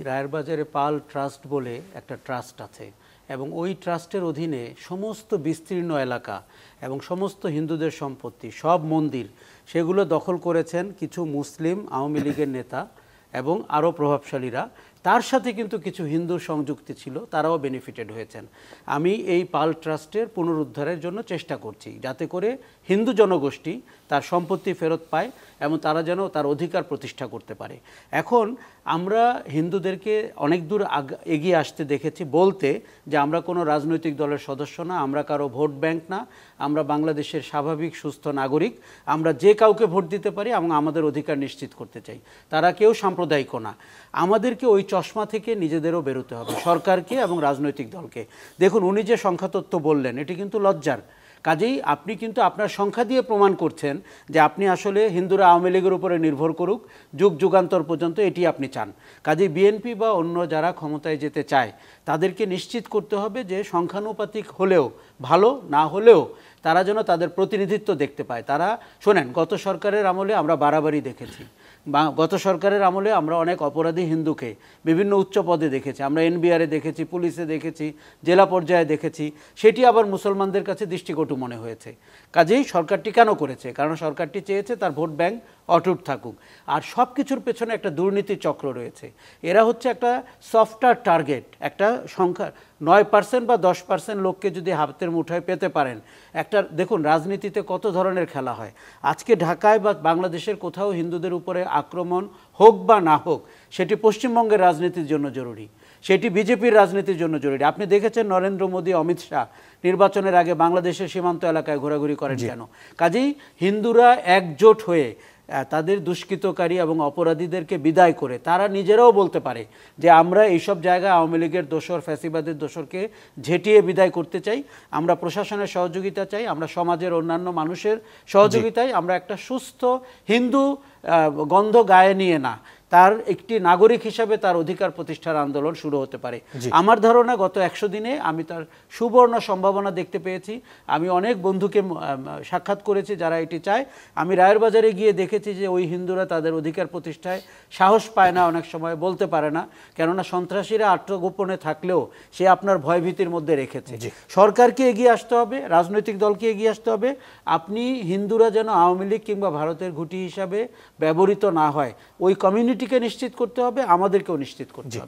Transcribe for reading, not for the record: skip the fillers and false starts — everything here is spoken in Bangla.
রায়ের বাজারে পাল ট্রাস্ট বলে একটা ট্রাস্ট আছে এবং ওই ট্রাস্টের অধীনে সমস্ত বিস্তীর্ণ এলাকা এবং সমস্ত হিন্দুদের সম্পত্তি সব মন্দির সেগুলো দখল করেছেন কিছু মুসলিম আওয়ামী লীগের নেতা এবং আরও প্রভাবশালীরা। তার সাথে কিন্তু কিছু হিন্দুর সংযুক্তি ছিল, তারাও বেনিফিটেড হয়েছেন। আমি এই পাল ট্রাস্টের পুনরুদ্ধারের জন্য চেষ্টা করছি যাতে করে হিন্দু জনগোষ্ঠী তার সম্পত্তি ফেরত পায় এবং তারা যেন তার অধিকার প্রতিষ্ঠা করতে পারে। এখন আমরা হিন্দুদেরকে অনেক দূর এগিয়ে আসতে দেখেছি বলতে যে আমরা কোনো রাজনৈতিক দলের সদস্য না, আমরা কারো ভোট ব্যাংক না, আমরা বাংলাদেশের স্বাভাবিক সুস্থ নাগরিক, আমরা যে কাউকে ভোট দিতে পারি এবং আমাদের অধিকার নিশ্চিত করতে চাই। তারা কেউ সাম্প্রদায়িক না। আমাদেরকে ওই চশমা থেকে নিজেদেরও বেরোতে হবে, সরকারকে এবং রাজনৈতিক দলকে। দেখুন, উনি যে সংখ্যাতত্ত্ব বললেন এটি কিন্তু লজ্জার। কাজেই আপনি কিন্তু আপনার সংখ্যা দিয়ে প্রমাণ করছেন যে আপনি আসলে হিন্দুরা আওয়ামী লীগের উপরে নির্ভর করুক যুগ যুগান্তর পর্যন্ত, এটি আপনি চান। কাজেই বিএনপি বা অন্য যারা ক্ষমতায় যেতে চায় তাদেরকে নিশ্চিত করতে হবে যে সংখ্যানুপাতিক হলেও ভালো, না হলেও তারা যেন তাদের প্রতিনিধিত্ব দেখতে পায়। তারা শোনেন, গত সরকারের আমলে আমরা বাড়াবাড়ি দেখেছি, গত সরকারের আমলে আমরা অনেক অপরাধী হিন্দুকে বিভিন্ন উচ্চ পদে দেখেছি, আমরা এনবিআরে দেখেছি, পুলিশে দেখেছি, জেলা পর্যায়ে দেখেছি। সেটি আবার মুসলমানদের কাছে দৃষ্টিকটু মনে হয়েছে। কাজেই সরকারটি কেন করেছে? কারণ সরকারটি চেয়েছে তার ভোট ব্যাংক অটুট থাকুক। আর সব কিছুর পেছনে একটা দুর্নীতি চক্র রয়েছে। এরা হচ্ছে একটা সফটওয়্যার টার্গেট। একটা সংখ্যা 9% বা 10% লোককে যদি হাতের মুঠোয় পেতে পারেন, একটা দেখুন রাজনীতিতে কত ধরনের খেলা হয়। আজকে ঢাকায় বা বাংলাদেশের কোথাও হিন্দুদের উপরে আক্রমণ হোক বা না হোক, সেটি পশ্চিমবঙ্গের রাজনীতির জন্য জরুরি, সেটি বিজেপির রাজনীতির জন্য জরুরি। আপনি দেখেছেন নরেন্দ্র মোদী, অমিত শাহ নির্বাচনের আগে বাংলাদেশের সীমান্ত এলাকায় ঘোরাঘুরি করেন কেন? কাজেই হিন্দুরা একজোট হয়ে তাদের দুষ্কৃতকারী এবং অপরাধীদেরকে বিদায় করে তারা নিজেরাও বলতে পারে যে আমরা এইসব জায়গায় আওয়ামী লীগের দোসর, ফ্যাসিবাদের দোসরকে ঝেঁটিয়ে বিদায় করতে চাই, আমরা প্রশাসনের সহযোগিতা চাই, আমরা সমাজের অন্যান্য মানুষের সহযোগিতায় আমরা একটা সুস্থ হিন্দু গন্ধ গায়ে নিয়ে না, তার একটি নাগরিক হিসাবে তার অধিকার প্রতিষ্ঠার আন্দোলন শুরু হতে পারে। আমার ধারণা গত 100 দিনে আমি তার সুবর্ণ সম্ভাবনা দেখতে পেয়েছি। আমি অনেক বন্ধুকে সাক্ষাৎ করেছি যারা এটি চায়। আমি রায়ের বাজারে গিয়ে দেখেছি যে ওই হিন্দুরা তাদের অধিকার প্রতিষ্ঠায় সাহস পায় না, অনেক সময় বলতে পারে না, কেননা সন্ত্রাসীরা আত্মগোপনে থাকলেও সে আপনার ভয়ভীতির মধ্যে রেখেছে। সরকারকে এগিয়ে আসতে হবে, রাজনৈতিক দলকে এগিয়ে আসতে হবে। আপনি হিন্দুরা যেন আওয়ামী লীগ কিংবা ভারতের ঘুঁটি হিসাবে ব্যবহৃত না হয়, ওই কমিউনিটিকে নিশ্চিত করতে হবে, আমাদেরকেও নিশ্চিত করতে হবে।